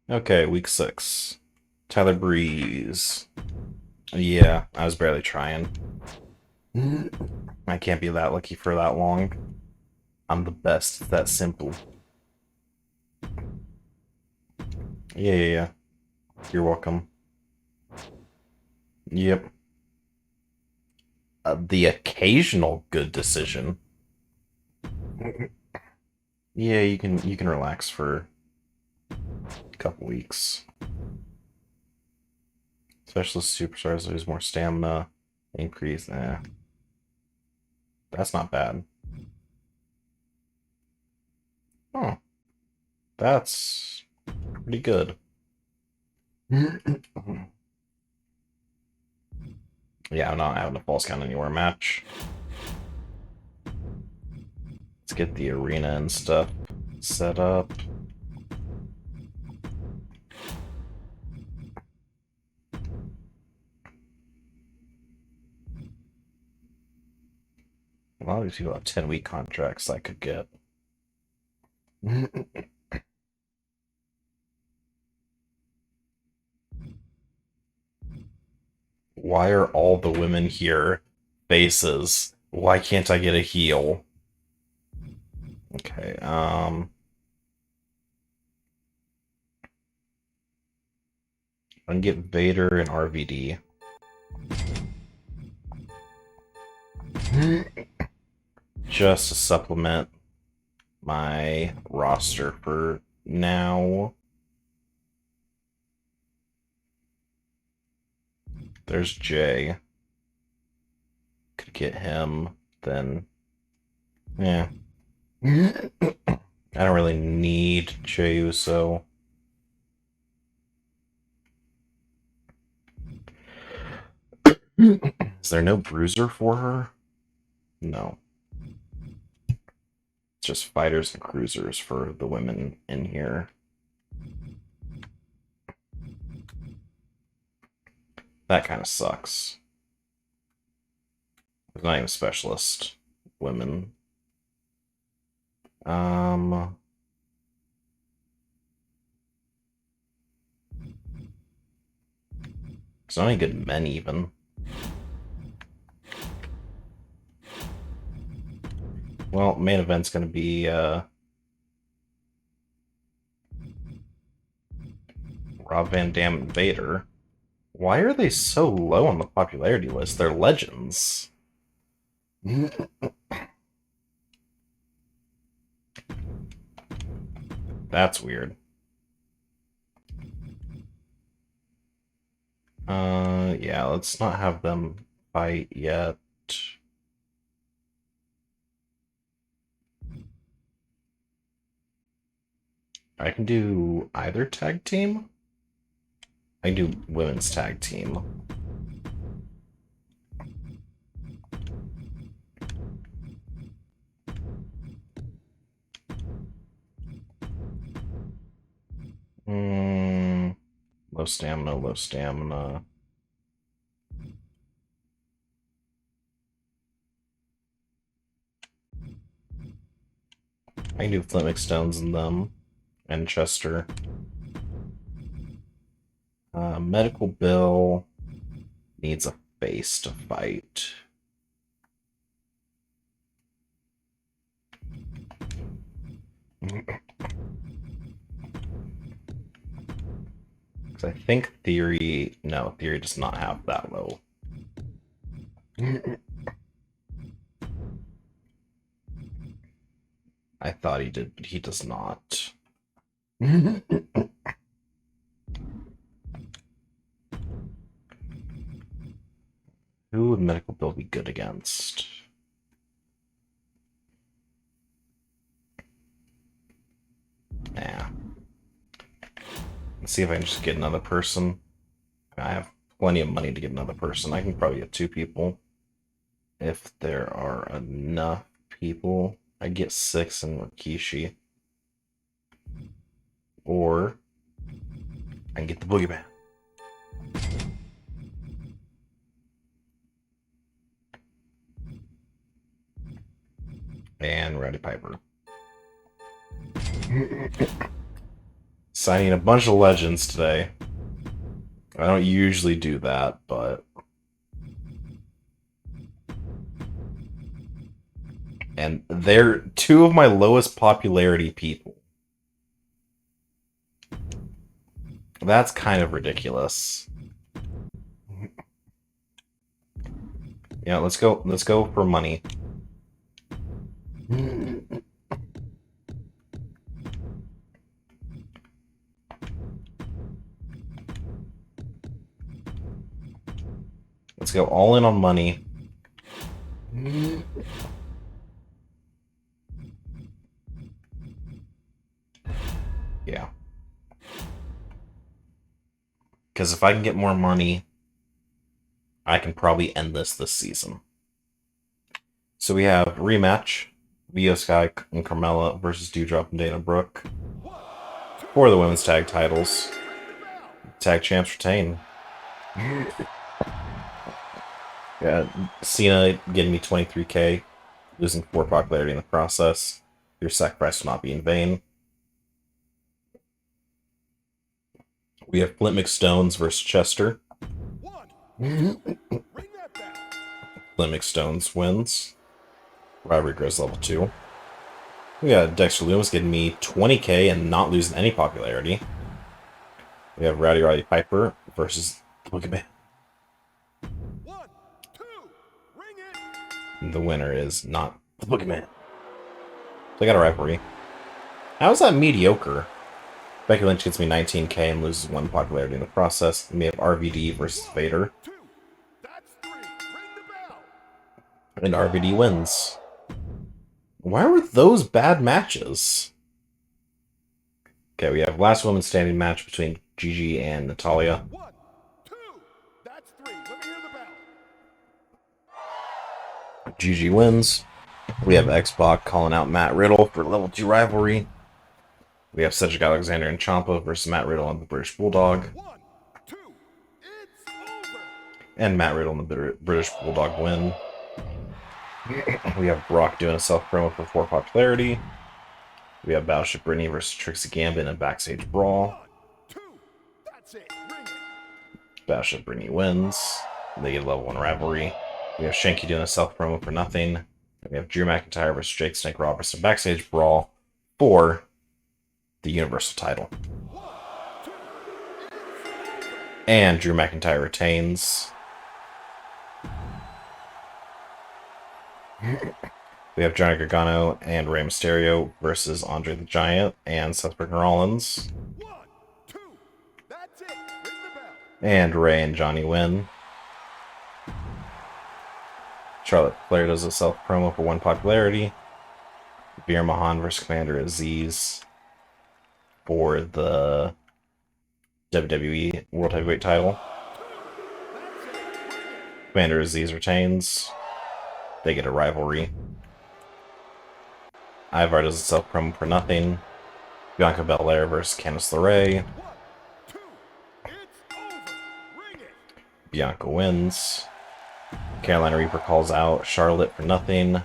Okay, week 6. Tyler Breeze. Yeah, I was barely trying. I can't be that lucky for that long. I'm the best. It's that simple. Yeah. You're welcome. Yep. The occasional good decision. Yeah, you can relax for a couple weeks. Specialist superstars lose more stamina, increase. That's not bad. Oh, that's pretty good. Yeah, I'm not having a false count anywhere match. Let's get the arena and stuff set up. A lot of these people have 10-week contracts I could get. Why are all the women here faces? Why can't I get a heel? Okay, I can get Vader and RVD. Just to supplement my roster for now. There's Jay. Could get him, then. Yeah. I don't really need Jey Uso. Is there no bruiser for her? No. It's just fighters and cruisers for the women in here. That kind of sucks. There's not even specialist women. Um, there's not any good men even. Well, main event's gonna be Rob Van Dam and Vader. Why are they so low on the popularity list? They're legends. That's weird. Yeah, let's not have them fight yet. I can do either tag team. I can do women's tag team. Mm, low stamina, low stamina. I can do Flint Stones and them, and Chester. Medical Bill needs a face to fight. Because I think Theory, no, Theory does not have that low. I thought he did, but he does not. Who would Medical Bill be good against? Nah. Let's see if I can just get another person. I have plenty of money to get another person. I can probably get 2 people. If there are enough people, I get 6 in Rikishi. Or I can get the Boogeyman. And Rowdy Piper. Signing a bunch of legends today. I don't usually do that, but... And they're two of my lowest popularity people. That's kind of ridiculous. Yeah, let's go for money. Let's go all in on money. Yeah. Because if I can get more money, I can probably end this season. So we have rematch. Vio Sky and Carmella versus Dewdrop and Dana Brooke for the women's tag titles. Tag champs retain. Yeah, Cena getting me 23k, losing 4 popularity in the process. Your sacrifice will not be in vain. We have Flint McStones versus Chester. Flint McStones wins. Rivalry grows level 2. We got Dexter Loomis getting me 20k and not losing any popularity. We have Rowdy Roddy Piper versus Boogeyman. The winner is not the Boogeyman. So I got a rivalry. How is that mediocre? Becky Lynch gets me 19k and loses 1 popularity in the process. And we have RVD versus Vader. And RVD wins. Why were those bad matches? Okay, we have last woman standing match between Gigi and Natalia. Gigi wins. We have X-Pac calling out Matt Riddle for level 2 rivalry. We have Cedric Alexander and Ciampa versus Matt Riddle and the British Bulldog. And Matt Riddle and the British Bulldog win. We have Brock doing a self-promo for 4 popularity. We have Battleship Brittany versus Trixie Gambit in a backstage brawl. Battleship Brittany wins. They get a level 1 rivalry. We have Shanky doing a self-promo for nothing. We have Drew McIntyre versus Jake Snake Roberts in a backstage brawl for the Universal title. And Drew McIntyre retains. We have Johnny Gargano and Rey Mysterio versus Andre the Giant and Seth Rollins. And Rey and Johnny win. Charlotte Flair does a self-promo for 1 popularity. Veer Mahan versus Commander Aziz for the WWE World Heavyweight title. Commander Aziz retains. They get a rivalry. Ivar does a self-promo for nothing. Bianca Belair versus Candice LeRae. Bianca wins. Carolina Reaper calls out Charlotte for nothing.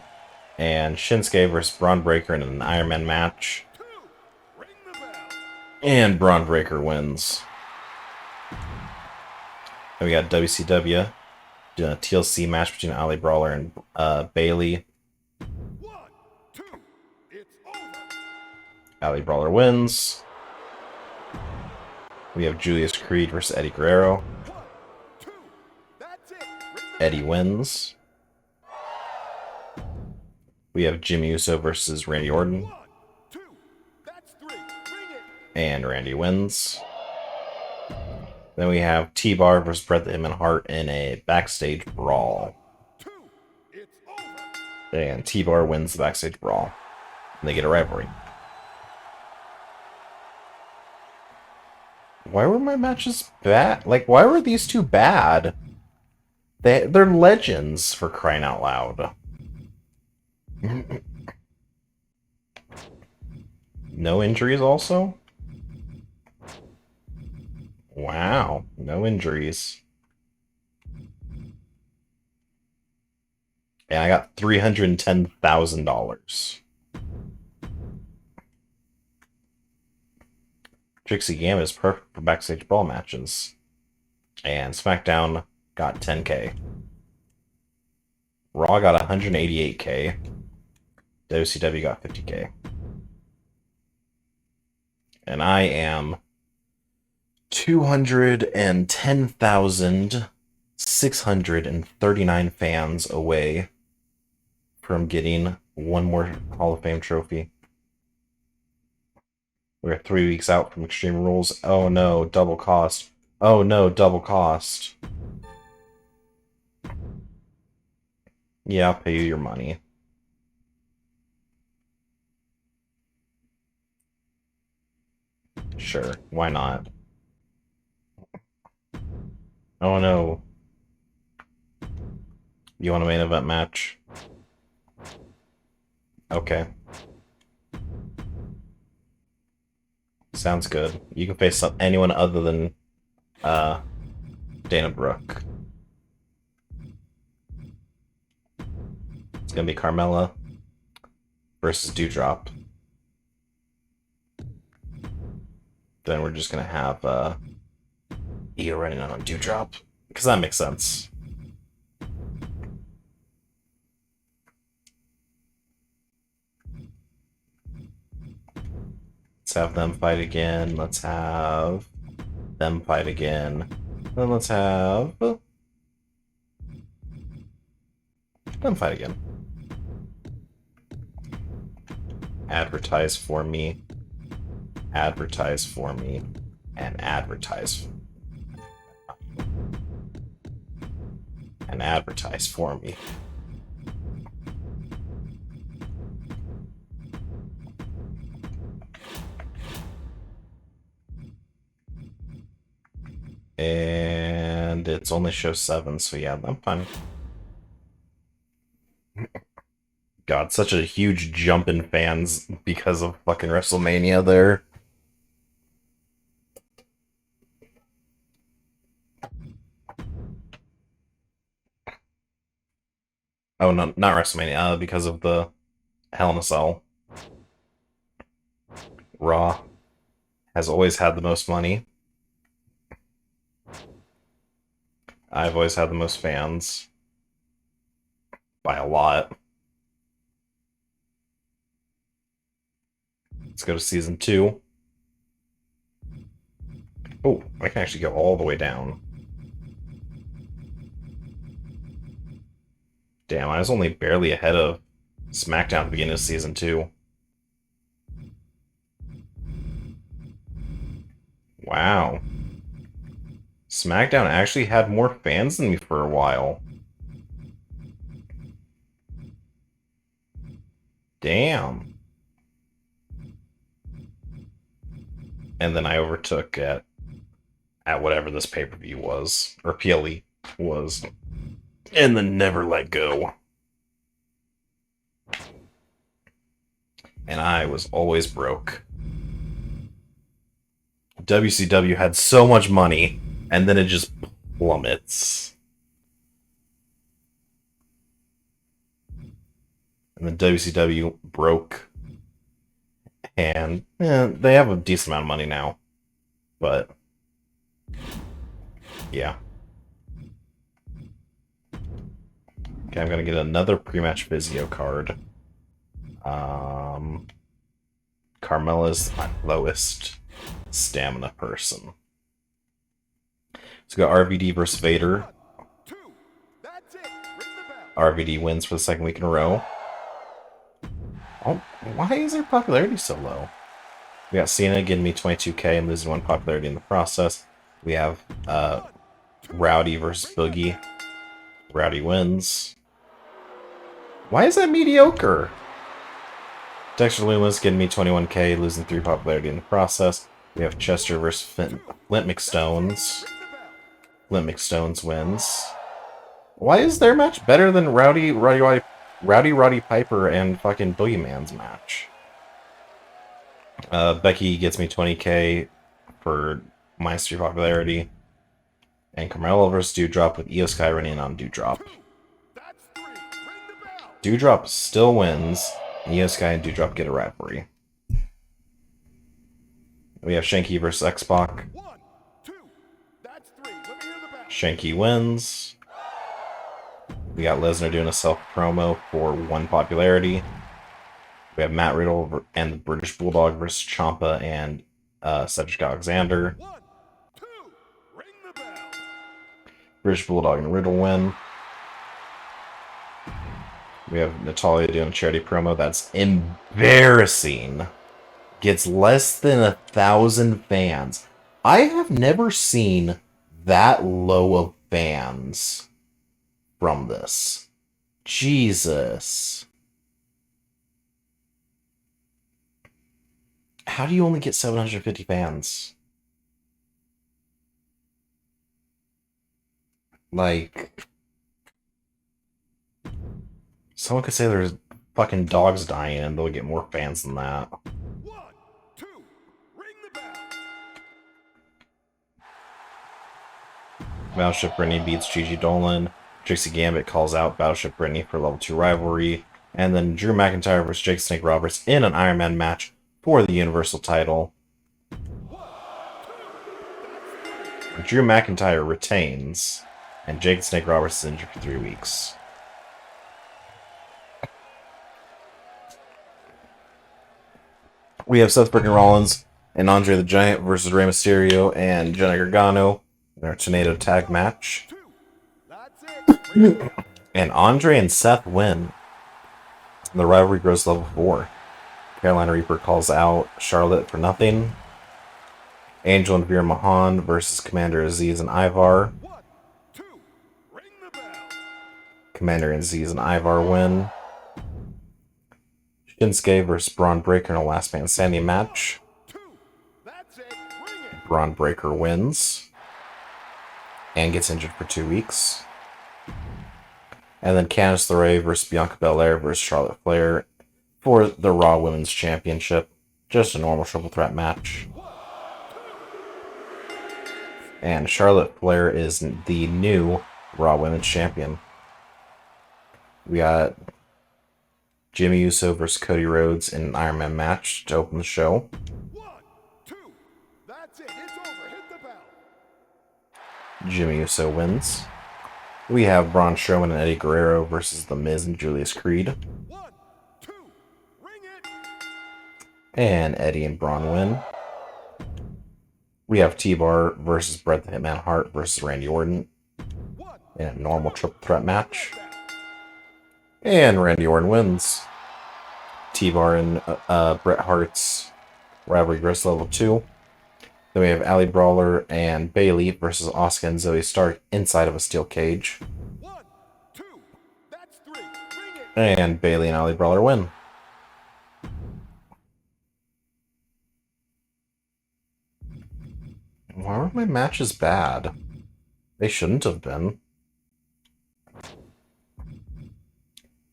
And Shinsuke versus Braun Breaker in an Iron Man match. And Braun Breaker wins. And we got WCW doing a TLC match between Ali Brawler and Bayley. Ali Brawler wins. We have Julius Creed versus Eddie Guerrero. Eddie wins. We have Jimmy Uso versus Randy Orton. And Randy wins. Then we have T-Bar versus Bret the Hitman Hart in a backstage brawl. And T-Bar wins the backstage brawl. And they get a rivalry. Why were my matches bad? Like, why were these two bad? They're legends, for crying out loud. No injuries also? Wow, no injuries. And I got $310,000. Trixie Game is perfect for backstage brawl matches. And SmackDown got 10K. Raw got 188K. WCW got 50K. And I am 210,639 fans away from getting one more Hall of Fame trophy. We're 3 weeks out from Extreme Rules. Oh no, double cost. Oh no, double cost. Yeah, I'll pay you your money. Sure, why not? Oh no. You want a main event match? Okay. Sounds good. You can face anyone other than Dana Brooke. It's gonna be Carmella versus Dewdrop. Then we're just gonna have Io running on Dewdrop, because that makes sense. Let's have them fight again. Let's have them fight again. Then let's have them fight again. Advertise for me. Advertise for me. And advertise. And advertise for me. And it's only show 7, so yeah, I'm fine. God, such a huge jump in fans because of fucking WrestleMania there. Oh, no, not WrestleMania, because of the Hell in a Cell. Raw has always had the most money. I've always had the most fans. By a lot. Let's go to season 2. Oh, I can actually go all the way down. Damn, I was only barely ahead of SmackDown at the beginning of season 2. Wow. SmackDown actually had more fans than me for a while. Damn. And then I overtook at whatever this pay-per-view was, or PLE was, and then never let go. And I was always broke. WCW had so much money, and then it just plummets. And then WCW broke. And they have a decent amount of money now. But yeah. Okay, I'm gonna get another pre-match physio card. Carmella's my lowest stamina person. Let's go RVD versus Vader. RVD wins for the second week in a row. Oh, why is their popularity so low? We got Cena getting me 22K and losing 1 popularity in the process. We have Rowdy versus Boogie. Rowdy wins. Why is that mediocre? Dexter Lumis getting me 21K, losing 3 popularity in the process. We have Chester versus Flint McStones. Flint McStones wins. Why is their match better than Roddy Piper and fucking Boogeyman's match? Becky gets me 20K for minus 3 popularity. And Carmella versus Dewdrop with Io Sky running on Dewdrop. Dewdrop still wins. Io Sky and Dewdrop get a rivalry. We have Shanky versus X-Pac. Shanky wins. We got Lesnar doing a self-promo for 1 popularity. We have Matt Riddle and the British Bulldog versus Ciampa and Cedric Alexander. British Bulldog and Riddle win. We have Natalya doing a charity promo. That's embarrassing. Gets less than 1,000 fans. I have never seen that low of fans from this. Jesus. How do you only get 750 fans? Like, someone could say there's fucking dogs dying and they'll get more fans than that. Battleship Brittany beats Gigi Dolan. Trixie Gambit calls out Battleship Brittany for level 2 rivalry. And then Drew McIntyre versus Jake Snake Roberts in an Iron Man match for the Universal title. Drew McIntyre retains, and Jake Snake Roberts is injured for 3 weeks. We have Seth freaking Rollins and Andre the Giant versus Rey Mysterio and Johnny Gargano in our Tornado Tag match. And Andre and Seth win. The rivalry grows to level 4. Carolina Reaper calls out Charlotte for nothing. Angel and Veer Mahan versus Commander Aziz and Ivar. Commander Aziz and Ivar win. Shinsuke versus Braun Breaker in a last man standing match. Braun Breaker wins. And gets injured for 2 weeks. And then Candice LeRae versus Bianca Belair versus Charlotte Flair for the Raw Women's Championship. Just a normal triple threat match. And Charlotte Flair is the new Raw Women's Champion. We got Jimmy Uso versus Cody Rhodes in an Iron Man match to open the show. 1, 2, that's it. It's over. Hit the bell. Jimmy Uso wins. We have Braun Strowman and Eddie Guerrero versus The Miz and Julius Creed. 1, 2, ring it. And Eddie and Braun win. We have T-Bar versus Bret the Hitman Hart versus Randy Orton in a normal triple threat match. And Randy Orton wins. T-Bar and Bret Hart's rivalry grows to level 2. Then we have Ali Brawler and Bayley versus Asuka and Zoe Stark inside of a steel cage. 1, 2, that's 3. Ring it. And Bayley and Ali Brawler win. Why were my matches bad? They shouldn't have been.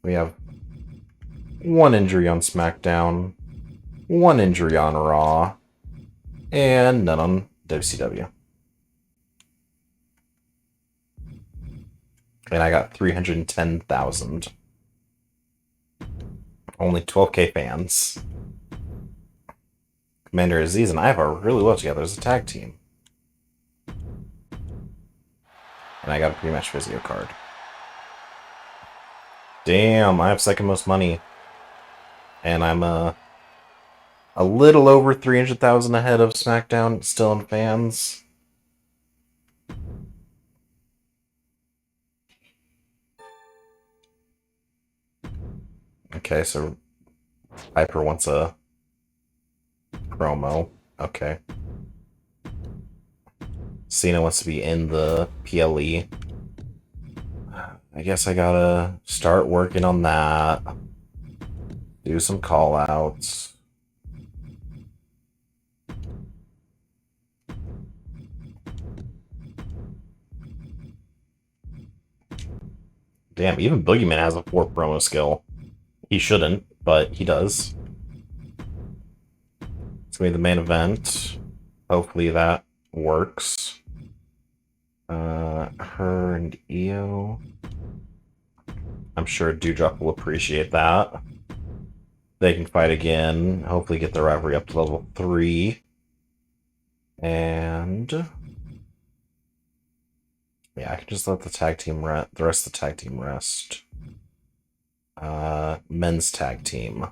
We have 1 injury on SmackDown, 1 injury on Raw, and none on WCW. And I got 310,000. Only 12k fans. Commander Aziz and Ivar work really well together as a tag team. And I got a pre-match physio card. Damn, I have second most money. And I'm a little over 300,000 ahead of SmackDown, still in fans. Okay, so Piper wants a promo. Okay. Cena wants to be in the PLE. I guess I gotta start working on that. Do some call-outs. Damn, even Boogeyman has a 4 promo skill. He shouldn't, but he does. It's gonna be the main event. Hopefully that works. Her and Io. I'm sure Dewdrop will appreciate that. They can fight again. Hopefully get their rivalry up to level 3. And yeah, I can just let the tag team the rest of the tag team rest. Men's tag team.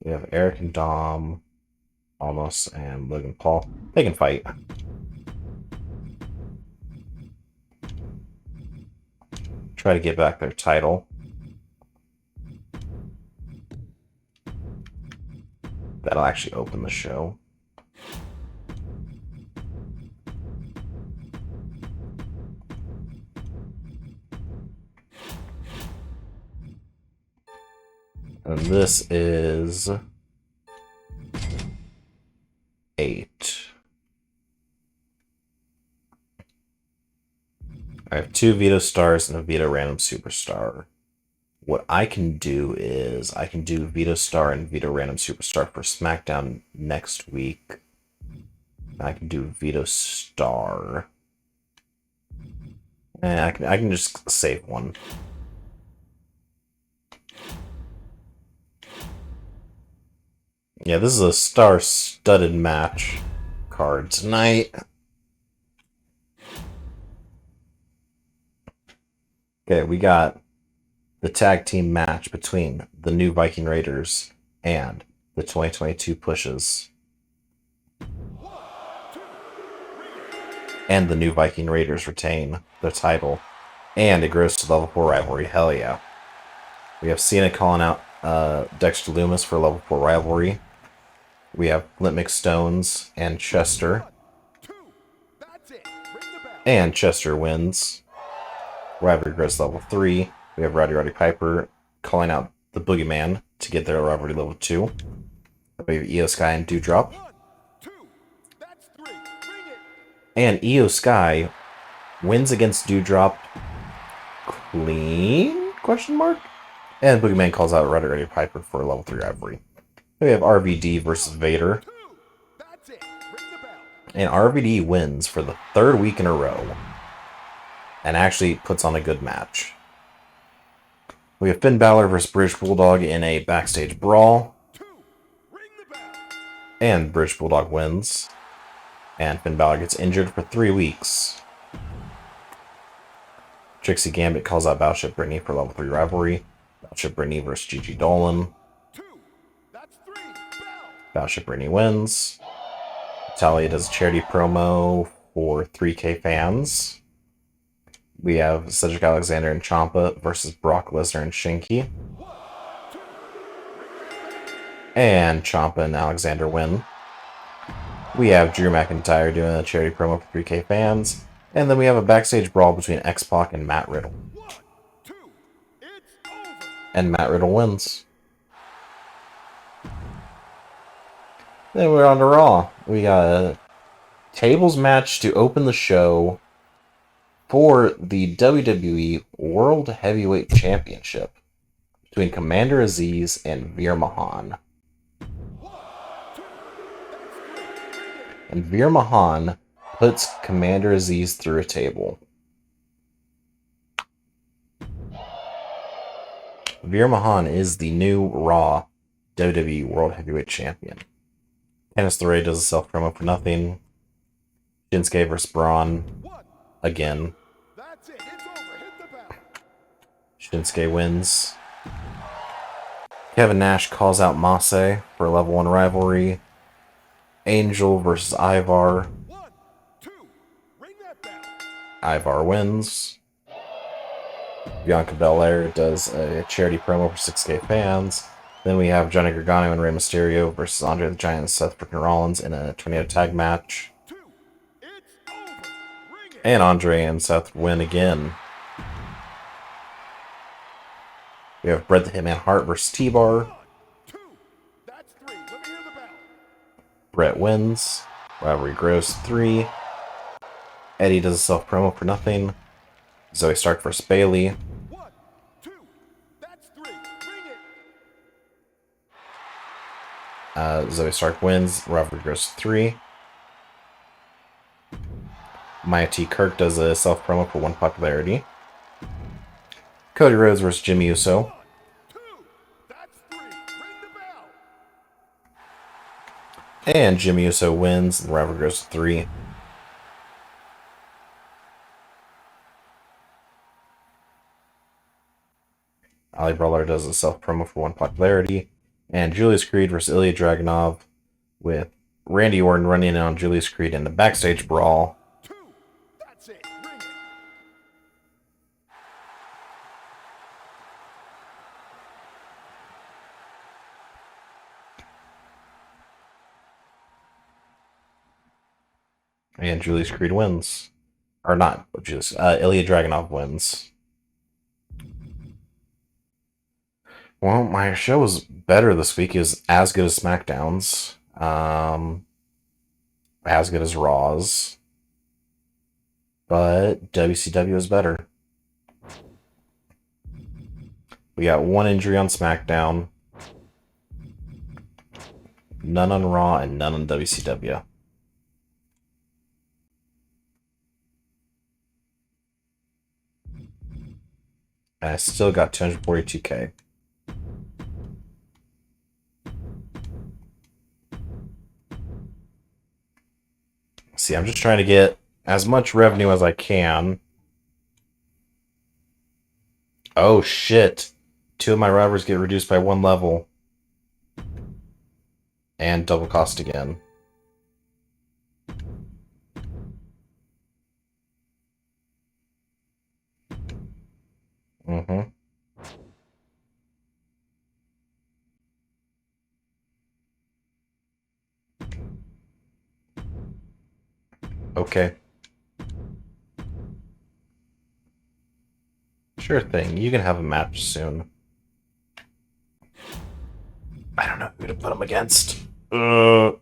We have Eric and Dom, Almost, and Logan Paul. They can fight. Try to get back their title. That'll actually open the show. And this is 8. I have 2 Veto Stars and a Veto Random Superstar. What I can do is I can do Veto Star and Veto Random Superstar for SmackDown next week. I can do Veto Star. And I can just save one. Yeah, this is a star-studded match card tonight. Okay, we got the tag team match between the New Viking Raiders and the 2022 Pushes. And the New Viking Raiders retain their title. And it grows to level 4 rivalry. Hell yeah. We have Cena calling out Dexter Lumis for level 4 rivalry. We have Flint McStones and Chester. And Chester wins. Rivalry grows to level 3. We have Roddy Piper calling out the Boogeyman to get their rivalry level 2. We have Io Sky and Doudrop. And Io Sky wins against Doudrop clean? Question mark? And Boogeyman calls out Roddy Piper for a level 3 rivalry. We have RVD versus Vader. And RVD wins for the 3rd week in a row. And actually puts on a good match. We have Finn Balor versus British Bulldog in a backstage brawl. And British Bulldog wins. And Finn Balor gets injured for 3 weeks. Trixie Gambit calls out Battleship Brittany for level 3 rivalry. Battleship Brittany versus Gigi Dolan. Battleship Brittany wins. Talia does a charity promo for 3K fans. We have Cedric Alexander and Ciampa versus Brock Lesnar and Shinky. And Ciampa and Alexander win. We have Drew McIntyre doing a charity promo for 3K fans. And then we have a backstage brawl between X-Pac and Matt Riddle. And Matt Riddle wins. Then we're on to Raw. We got a tables match to open the show for the WWE World Heavyweight Championship between Commander Aziz and Veer Mahan. And Veer Mahan puts Commander Aziz through a table. Veer Mahan is the new Raw WWE World Heavyweight Champion. Candice LeRae does a self-promo for nothing. Shinsuke versus Braun. Again. Shinsuke wins. Kevin Nash calls out Massey for a level 1 rivalry. Angel versus Ivar. Ivar wins. Bianca Belair does a charity promo for 6K fans. Then we have Johnny Gargano and Rey Mysterio versus Andre the Giant and Seth freaking Rollins in a tornado tag match. And Andre and Seth win again. We have Bret the Hitman Hart versus T-Bar. Bret wins. Rivalry grows 3. Eddie does a self-promo for nothing. Zoe Stark versus Bayley. Zoe Stark wins. Rivalry grows 3. Maya T. Kirk does a self-promo for 1 popularity. Cody Rhodes versus Jimmy Uso. And Jimmy Uso wins, and the rivalry goes to 3. Ali Brawler does a self-promo for 1 popularity. And Julius Creed versus Ilya Dragunov with Randy Orton running in on Julius Creed in the backstage brawl. 2. That's it. Ring it. And Julius Creed wins. Or not, Julius. Ilya Dragunov wins. Well, my show was better this week. It was as good as SmackDown's. As good as Raw's. But WCW is better. We got 1 injury on SmackDown. None on Raw and none on WCW. And I still got 242K. See, I'm just trying to get as much revenue as I can. Oh shit. 2 of my rivals get reduced by 1 level. And double cost again. Mm-hmm. Okay. Sure thing. You can have a match soon. I don't know who to put him against. Um.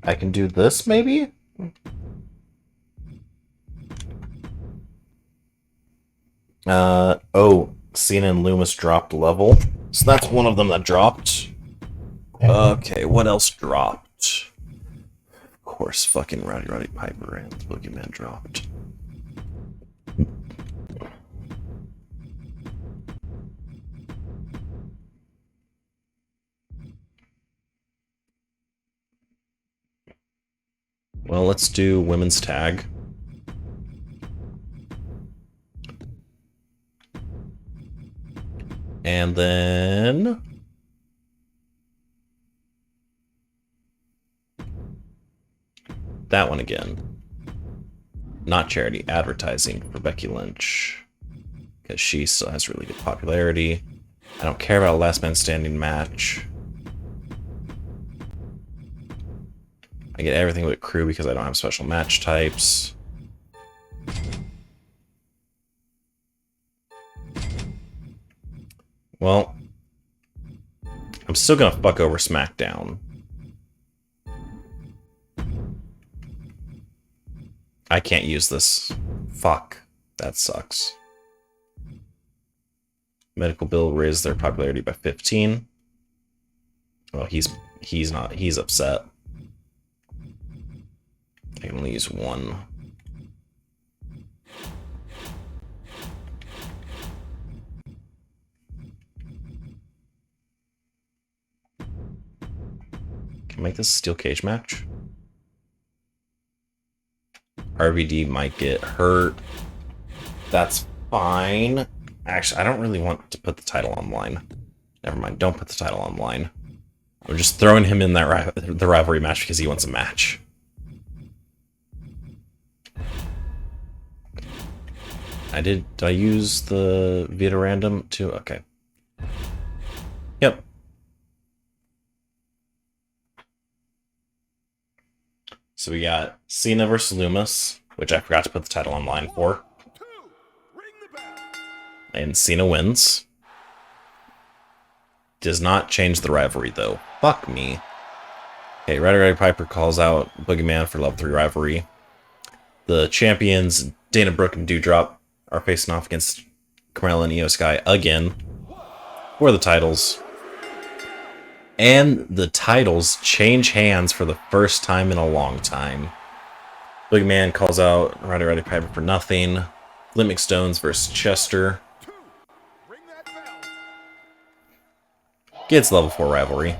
I can do this, maybe? Oh, Cena and Loomis dropped level. So that's one of them that dropped. Okay, what else dropped? Of course, fucking Roddy Piper and the Boogeyman dropped. Well, let's do women's tag. And then that one again. Not charity, advertising for Becky Lynch. Because she still has really good popularity. I don't care about a last man standing match. I get everything with crew because I don't have special match types. Well, I'm still gonna fuck over SmackDown. I can't use this. Fuck. That sucks. Medical bill raised their popularity by 15. Well, he's not. He's upset. I can only use 1. Can I make this a steel cage match? RVD might get hurt. That's fine. Actually, I don't really want to put the title online. Never mind, don't put the title online. I'm just throwing him in that the rivalry match because he wants a match. Did I use the Vita Random too? Okay. Yep. So we got Cena versus Loomis, which I forgot to put the title online for. 2. Ring the bell. And Cena wins. Does not change the rivalry, though. Fuck me. Okay, Roddy Piper calls out Boogeyman for level 3 rivalry. The champions, Dana Brooke and Doudrop, are facing off against Carmella and Io Sky again for the titles. And the titles change hands for the first time in a long time. Big Man calls out Roddy Piper for nothing. Flint McStones versus Chester. Gets level 4 rivalry.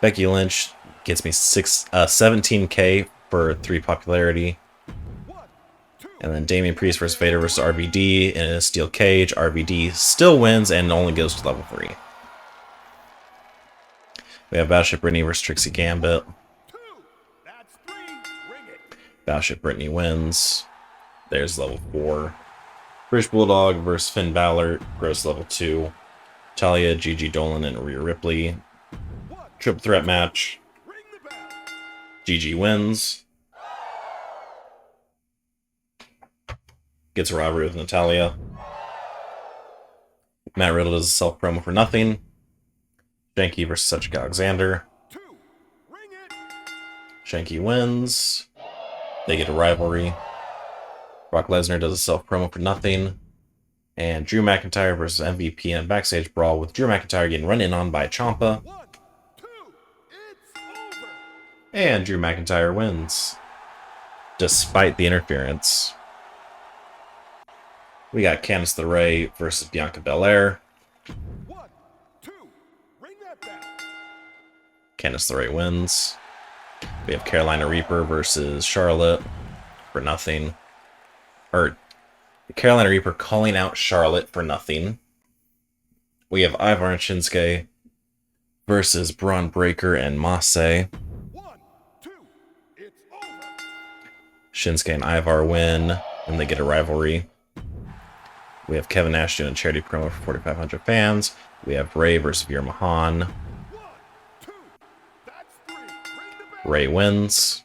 Becky Lynch gets me 17k for 3 popularity. And then Damian Priest versus Vader versus RVD in a steel cage. RVD still wins and only goes to level 3. We have Battleship Brittany versus Trixie Gambit. Battleship Brittany wins. There's level 4. British Bulldog versus Finn Balor, gross level 2. Talia, Gigi Dolan, and Rhea Ripley. Triple threat match. Gigi wins. Gets a rivalry with Natalia. Matt Riddle does a self-promo for nothing. Shanky versus Cedric Alexander. Shanky wins. They get a rivalry. Brock Lesnar does a self-promo for nothing. And Drew McIntyre versus MVP in a backstage brawl with Drew McIntyre getting run in on by Ciampa. And Drew McIntyre wins. Despite the interference. We got Candice LeRae versus Bianca Belair. Candice LeRae wins. We have Carolina Reaper versus Charlotte for nothing. Or Carolina Reaper calling out Charlotte for nothing. We have Ivar and Shinsuke versus Braun Breaker and Massey. Shinsuke and Ivar win, and they get a rivalry. We have Kevin Nash doing a charity promo for 4,500 fans. We have Ray versus Veer Mahan. Ray wins.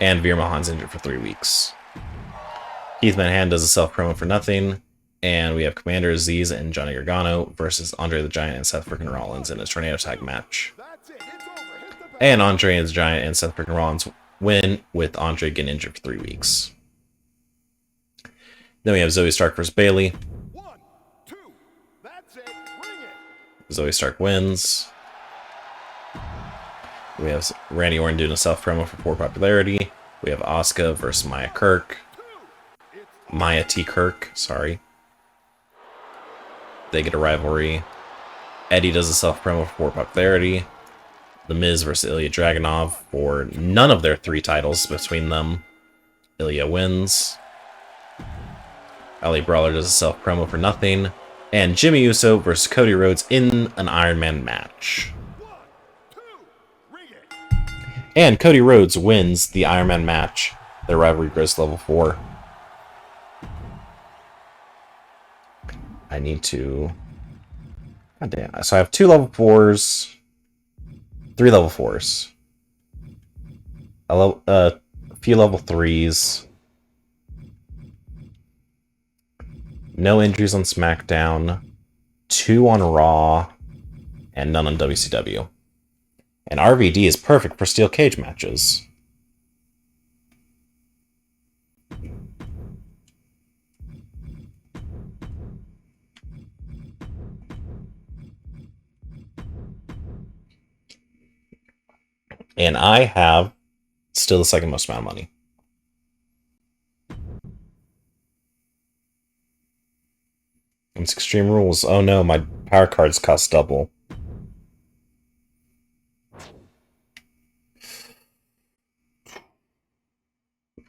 And Veer Mahan's injured for 3 weeks. Keith Manhattan does a self-promo for nothing. And we have Commander Aziz and Johnny Gargano versus Andre the Giant and Seth freaking Rollins in a tornado tag match. And Andre the Giant and Seth freaking Rollins win, with Andre getting injured for 3 weeks. Then we have Zoe Stark versus Bayley. Zoe Stark wins. We have Randy Orton doing a self-promo for 4 popularity. We have Asuka versus Maya T. Kirk, sorry. They get a rivalry. Eddie does a self-promo for 4 popularity. The Miz versus Ilya Dragunov for none of their 3 titles between them. Ilya wins. Ali Brawler does a self-promo for nothing. And Jimmy Uso versus Cody Rhodes in an Iron Man match. And Cody Rhodes wins the Iron Man match. Their rivalry grows to level 4. I need to... God damn. So I have 2 level 4s. 3 level 4s. A few level 3s. No injuries on SmackDown. 2 on Raw. And none on WCW. And RVD is perfect for steel cage matches. And I have still the second most amount of money. It's Extreme Rules. Oh no, my power cards cost double.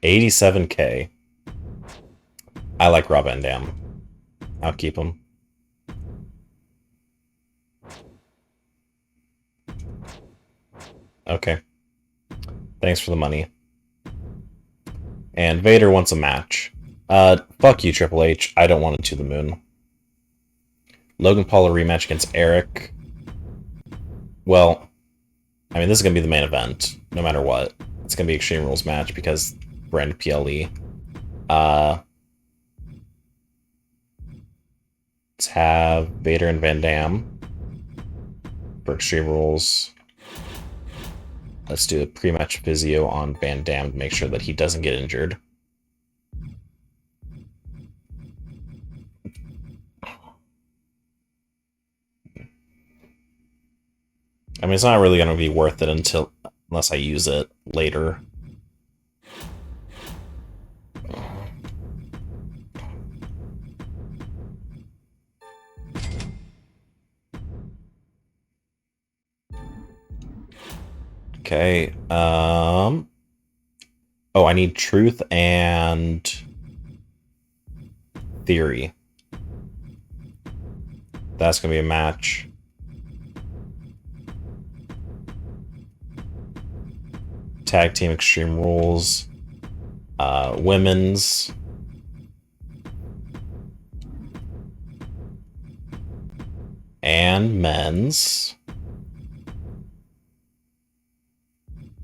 $87K. I like Rob Van Dam. I'll keep him. Okay. Thanks for the money. And Vader wants a match. Fuck you, Triple H. I don't want it to the moon. Logan Paul a rematch against Eric. Well, I mean, this is going to be the main event, no matter what. It's going to be Extreme Rules match because brand PLE. Let's have Vader and Van Dam for Extreme Rules. Let's do a pre-match physio on Van Dam to make sure that he doesn't get injured. I mean, it's not really going to be worth it unless I use it later. Okay, oh, I need truth and theory. That's gonna be a match. Tag team Extreme Rules. Women's. And men's.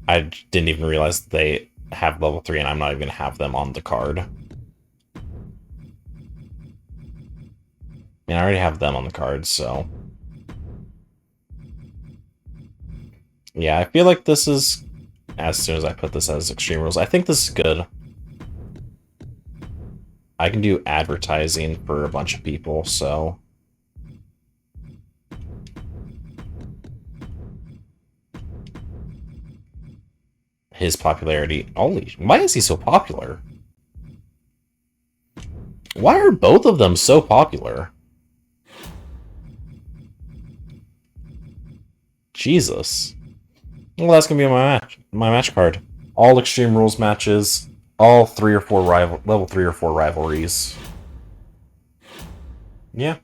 I didn't even realize they have level 3 and I'm not even going to have them on the card. I mean, I already have them on the card, so... Yeah, I feel like this is... As soon as I put this as Extreme Rules, I think this is good. I can do advertising for a bunch of people, so... His popularity... Holy... Why is he so popular? Why are both of them so popular? Jesus. Well, that's gonna be my match card. All Extreme Rules matches, all level 3 or 4 rivalries. Yeah.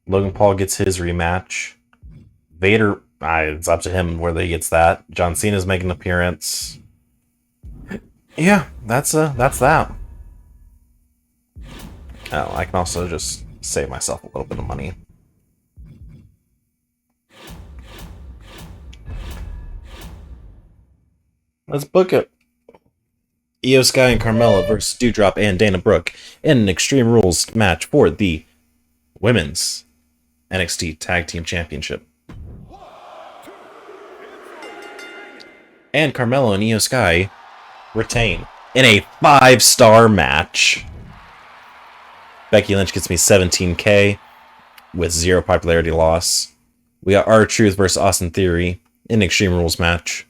Logan Paul gets his rematch. Vader, it's up to him whether he gets that. John Cena's making an appearance. Yeah, that's that. Oh, I can also just save myself a little bit of money. Let's book it. Io Sky and Carmella versus Doudrop and Dana Brooke in an Extreme Rules match for the Women's NXT Tag Team Championship. And Carmella and Io Sky retain in a 5-star match. Becky Lynch gets me 17k with 0 popularity loss. We got R-Truth versus Austin Theory in an Extreme Rules match.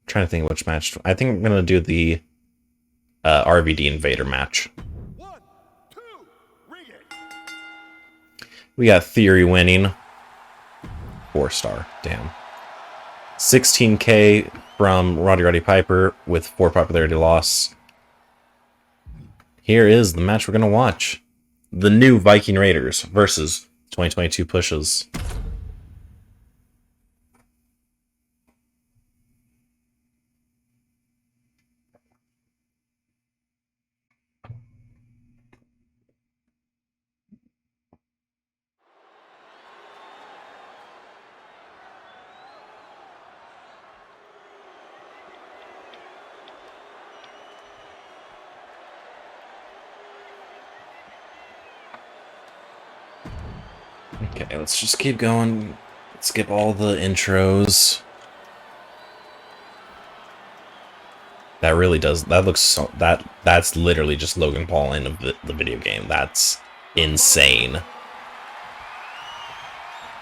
Trying to think which match. I think I'm gonna do the RVD Invader match. 1, 2, ring it. We got Theory winning. 4-star. Damn. 16k from Roddy Piper with 4 popularity loss. Here is the match we're gonna watch. The new Viking Raiders versus 2022 Pushes. Okay, let's just keep going. Skip all the intros. That really does. That looks so. That's literally just Logan Paul in the video game. That's insane.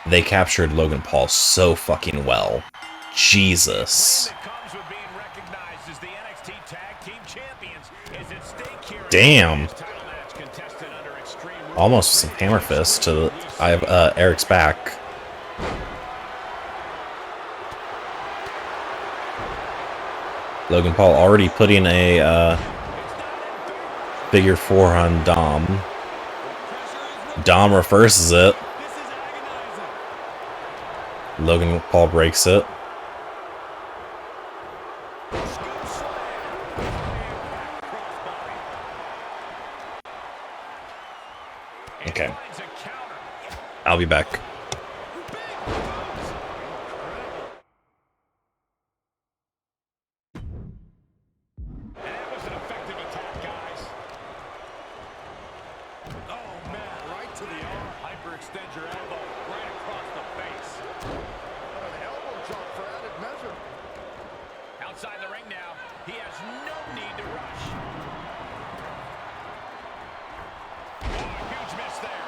They captured Logan Paul so fucking well. Jesus. Damn. Almost some hammer fist to Eric's back. Logan Paul already putting a figure 4 on Dom. Dom reverses it. Logan Paul breaks it. Okay. I'll be back. Outside the ring now. He has no need to rush. Oh, huge miss there.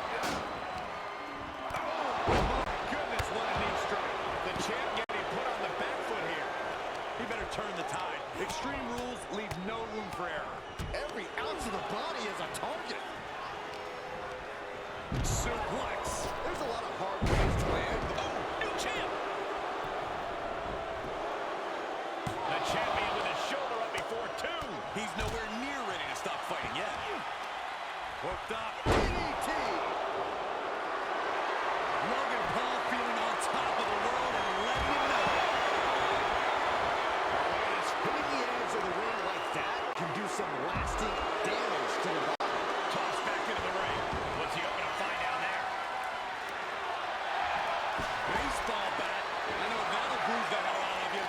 Suplex. There's a lot of hard ways to land. Oh, new champ. The champion with his shoulder up before two. He's nowhere near ready to stop fighting yet. Hooked up. DDT. Logan Paul feeling on top of the world and letting him know. Hitting the edge of the ring like that can do some lasting damage to the body. Tossed back into the ring. What's he hoping to find down there? Baseball bat. I know that'll bruise the hell out of you.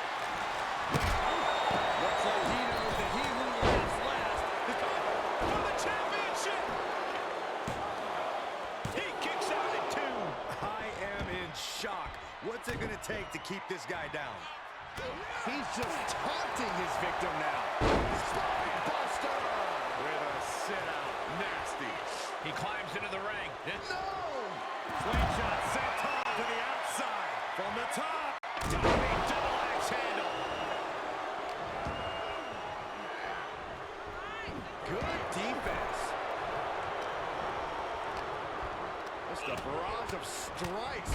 Looks like he knows that he who laughs last is going for the championship. He kicks out at two. I am in shock. What's it going to take to keep this guy down? He's just taunting his victim now. Spine buster. With a sit-out. Nasty. He climbs into the ring. No. Slingshot sent to the outside. From the top. Diving double axe handle. Good defense. Just a barrage of strikes. Ooh,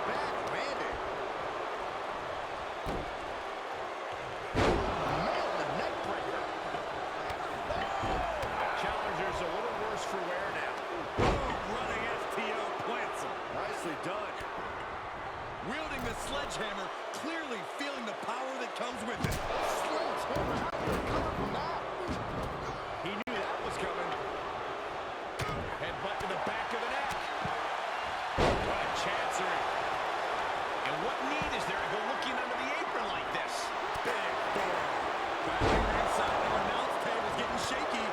backhanded. Man, the neck breaker. Challenger's a little worse for wear now. Running STO plants him. Nicely done. Wielding the sledgehammer, clearly feeling the power that comes with it. Sledgehammer. How do you recover from that? He knew that was coming. Headbutt to the back of the neck. What a chancery. And what need is there to go looking under the apron like this? Big boy. Back inside the announce table's getting shaky.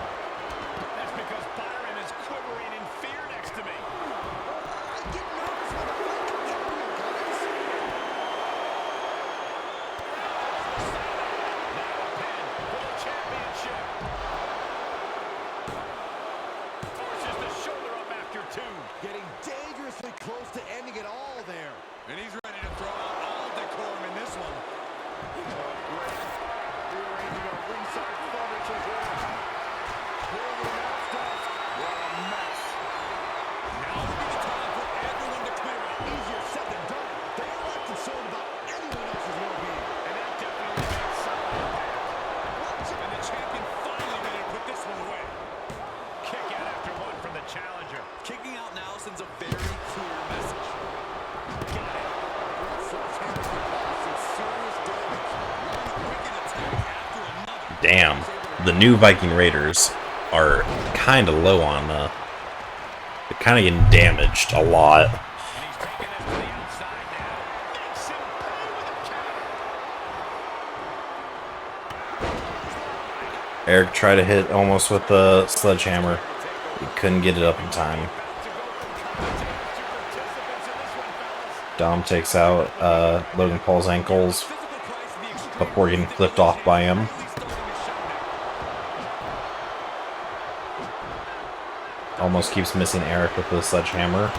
That's because Byron is quivering in fear next to me. I get nervous when the fight comes up here, guys. Now a pin for the championship. Forces the shoulder up after two. Getting dangerously close to ending it all there. And he's ready to throw out all decorum in this one. Rearranging our ringside furniture here. Here the announce desk. What a mess. Now would be the time for everyone to clear it. Easier said than done. They are not concerned about anyone else's well-being. And that definitely makes some impact. And the champion finally ready to put this one away. Kick out after one from the challenger. Kicking out now sends a very clear message. Got it. Sledgehammer can cause some serious damage. One wicked attack after another. Damn. The new Viking Raiders are kind of low on, they're kind of getting damaged a lot. And he's taking this to the outside now. Makes him pay with a counter. Eric tried to hit almost with the sledgehammer. He couldn't get it up in time. About to go from commentators to participants in this one, fellas. Dom takes out Logan Paul's ankles Physical price of the extreme before getting flipped off by him. really starting to show now. Almost keeps missing Eric with the sledgehammer.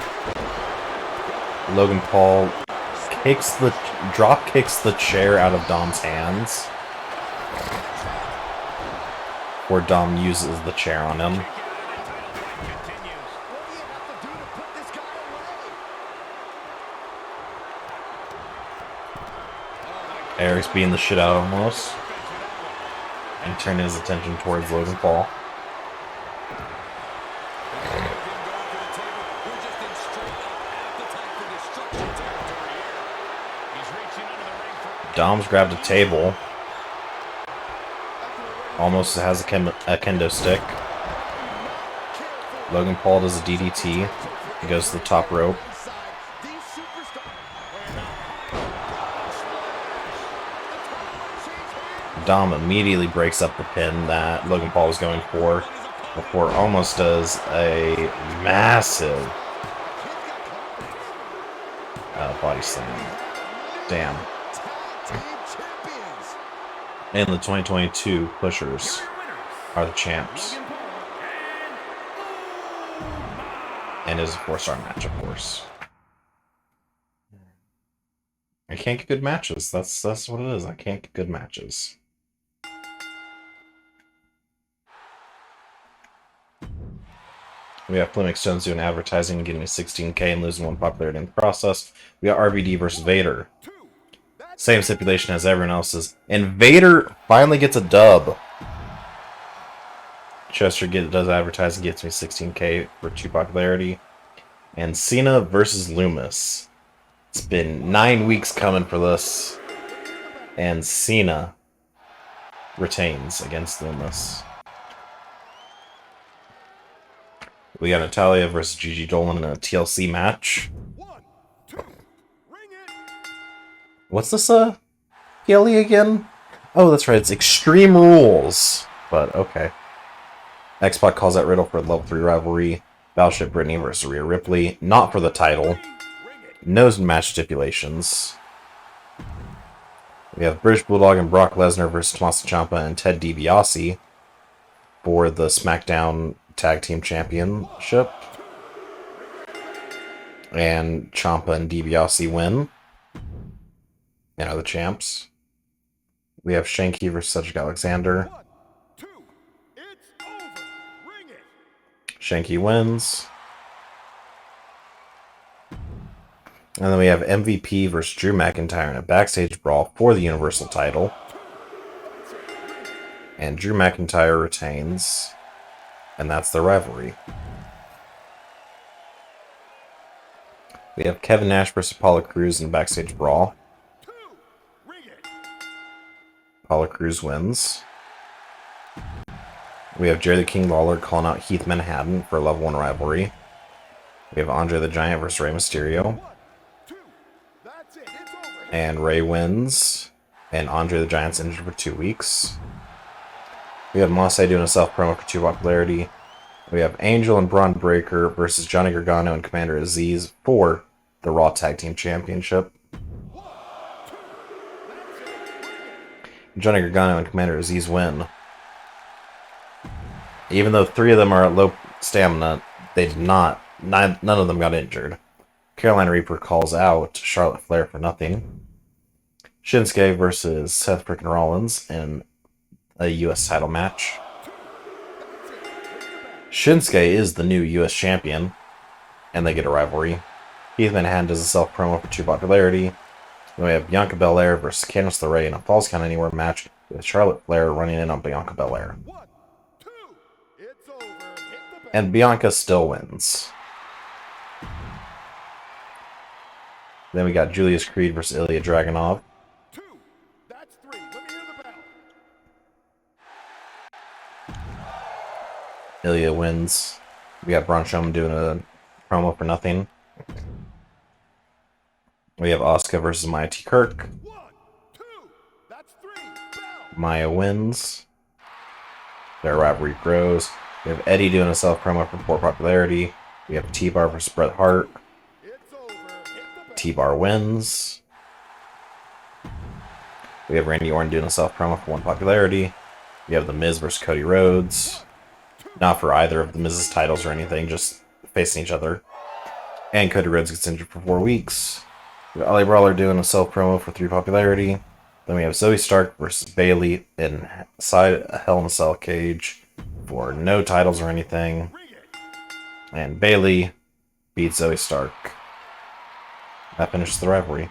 Logan Paul drop kicks the chair out of Dom's hands. Where Dom uses the chair on him. Kick out and the title fight continues. What do you have to do to put this guy away? Eric's beating the shit out almost. And turning his attention towards Logan Paul. He's reaching under the ring for Dom's grabbed a table. Almost has a kendo stick. Logan Paul does a DDT. He goes to the top rope. Inside, these superstars. Dom immediately breaks up the pin that Logan Paul was going for before almost does a massive body slam. Damn. Tag team champions. And the 2022 pushers are the champs. And is a 4-star match, of course. I can't get good matches. That's what it is. I can't get good matches. We have Fleming Stones doing advertising and getting me 16K and losing 1 popularity in the process. We got RVD versus Vader. Same stipulation as everyone else's. And Vader finally gets a dub. Chester does advertising, gets me 16K for 2 popularity. And Cena versus Loomis. It's been 9 weeks coming for this. And Cena retains against Loomis. We got Natalia versus Gigi Dolan in a TLC match. What's this, PLE again? Oh, that's right, it's Extreme Rules. But, okay. X-Pac calls out Riddle for a level 3 rivalry. Battleship Brittany versus Rhea Ripley. Not for the title. No match stipulations. We have British Bulldog and Brock Lesnar versus Tommaso Ciampa and Ted DiBiase for the SmackDown Tag Team Championship. And Ciampa and DiBiase win. You know, the champs. We have Shanky versus Cedric Alexander. Shanky wins. And then we have MVP versus Drew McIntyre in a backstage brawl for the Universal title. And Drew McIntyre retains. And that's the rivalry. We have Kevin Nash versus Apollo Crews in a backstage brawl. Apollo Crews wins. We have Jerry the King Lawler calling out Heath Manhattan for a level 1 rivalry. We have Andre the Giant versus Rey Mysterio. And Rey wins. And Andre the Giant's injured for 2 weeks. We have Mossai doing a self-promo for 2 popularity. We have Angel and Braun Breaker versus Johnny Gargano and Commander Aziz for the Raw Tag Team Championship. Johnny Gargano and Commander Aziz win. Even though 3 of them are at low stamina, they did not. None of them got injured. Carolina Reaper calls out Charlotte Flair for nothing. Shinsuke versus Seth frickin' Rollins in a U.S. title match. Shinsuke is the new U.S. champion, and they get a rivalry. Heath Manhattan does a self-promo for 2 popularity. Then we have Bianca Belair versus Candice LeRae in a Falls Count Anywhere match with Charlotte Flair running in on Bianca Belair. And Bianca still wins. Then we got Julius Creed versus Ilya Dragunov. Ilya wins. We got Braun Strowman doing a promo for nothing. We have Asuka versus Maya T. Kirk. Maya wins. Their rivalry grows. We have Eddie doing a self-promo for 4 popularity. We have T-Bar versus Bret Hart. T-Bar wins. We have Randy Orton doing a self-promo for 1 popularity. We have The Miz versus Cody Rhodes. Not for either of the Miz's titles or anything, just facing each other. And Cody Rhodes gets injured for 4 weeks. We have Ali Brawler doing a self-promo for 3 popularity. Then we have Zoe Stark versus Bayley inside a Hell in a Cell cage for no titles or anything. And Bayley beats Zoe Stark. That finishes the rivalry.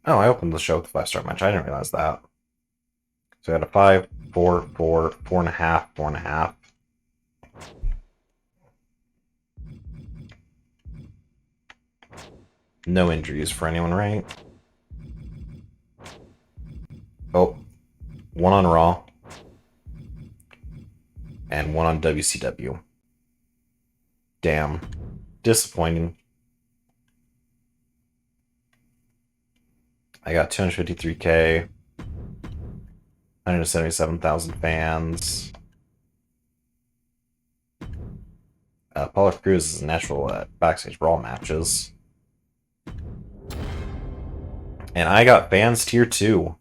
Oh, I opened the show with a 5-star match. I didn't realize that. So we had a 5, 4, 4, 4.5, 4.5. No injuries for anyone, right? Oh, 1 on Raw. And 1 on WCW. Damn. Disappointing. I got 253K. 177,000 fans. Apollo Crews is natural at backstage brawl matches. And I got fans tier 2.